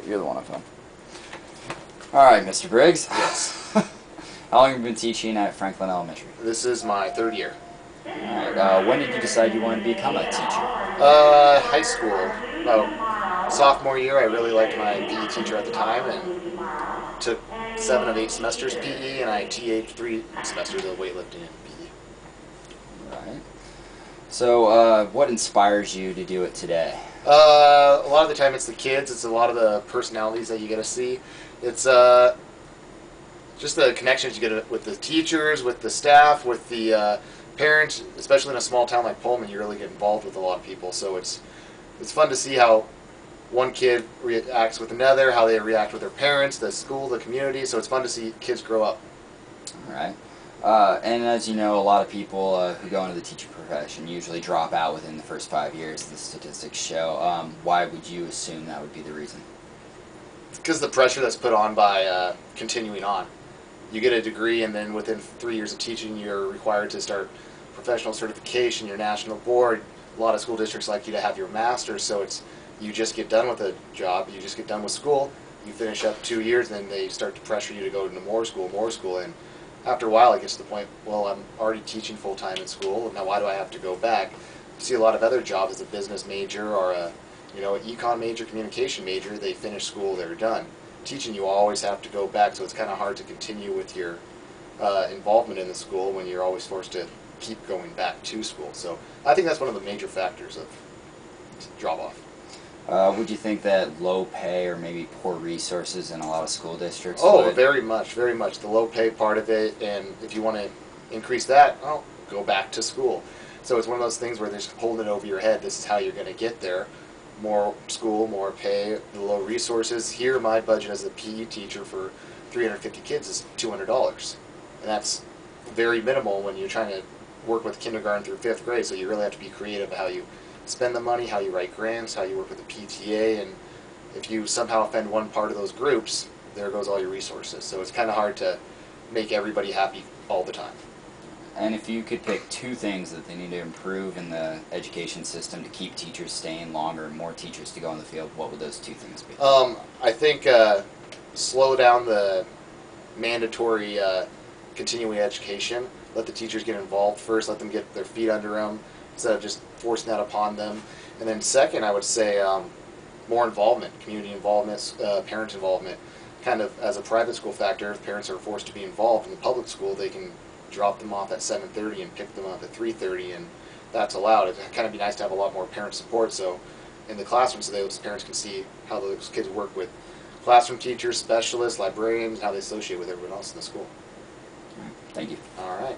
you're the one on phone. All right, Mr. Briggs. Yes. How long have you been teaching at Franklin Elementary? This is my third year. All right. When did you decide you wanted to become a teacher? High school. About sophomore year, I really liked my PE teacher at the time and took 7 of 8 semesters PE, and I TA'd 3 semesters of weightlifting in PE. Right. So, what inspires you to do it today? A lot of the time it's the kids. It's a lot of the personalities that you get to see. It's just the connections you get with the teachers, with the staff, with the parents. Especially in a small town like Pullman, you really get involved with a lot of people. So it's fun to see how one kid reacts with another, how they react with their parents, the school, the community. So it's fun to see kids grow up. All right. And as you know, a lot of people who go into the teaching profession usually drop out within the first 5 years, the statistics show. Why would you assume that would be the reason? Because the pressure that's put on by continuing on. You get a degree, and then within 3 years of teaching, you're required to start professional certification, your national board. A lot of school districts like you to have your master's, so it's you just get done with a job, you just get done with school, you finish up 2 years, and then they start to pressure you to go into more school, and after a while it gets to the point, well, I'm already teaching full-time in school, now why do I have to go back? You see a lot of other jobs as a business major or an econ major, communication major, they finish school, they're done. Teaching, you always have to go back, so it's kind of hard to continue with your involvement in the school when you're always forced to keep going back to school. So I think that's one of the major factors of drop-off. Would you think that low pay or maybe poor resources in a lot of school districts? Oh, very much, very much. The low pay part of it, and if you want to increase that, well, go back to school. So it's one of those things where they're just holding it over your head. This is how you're going to get there. More school, more pay, the low resources. Here, my budget as a PE teacher for 350 kids is $200. And that's very minimal when you're trying to work with kindergarten through 5th grade, so you really have to be creative about how you spend the money, how you write grants, how you work with the PTA, and if you somehow offend one part of those groups, there goes all your resources. So it's kind of hard to make everybody happy all the time. And if you could pick 2 things that they need to improve in the education system to keep teachers staying longer and more teachers to go in the field, what would those 2 things be? I think slow down the mandatory continuing education. Let the teachers get involved first. Let them get their feet under them instead of just forcing that upon them. And then second, I would say more involvement, community involvement, parent involvement. Kind of as a private school factor, if parents are forced to be involved in the public school, they can drop them off at 7:30 and pick them up at 3:30, and that's allowed. It'd kind of be nice to have a lot more parent support, so in the classroom, so those parents can see how those kids work with classroom teachers, specialists, librarians, how they associate with everyone else in the school. All right. Thank you. All right.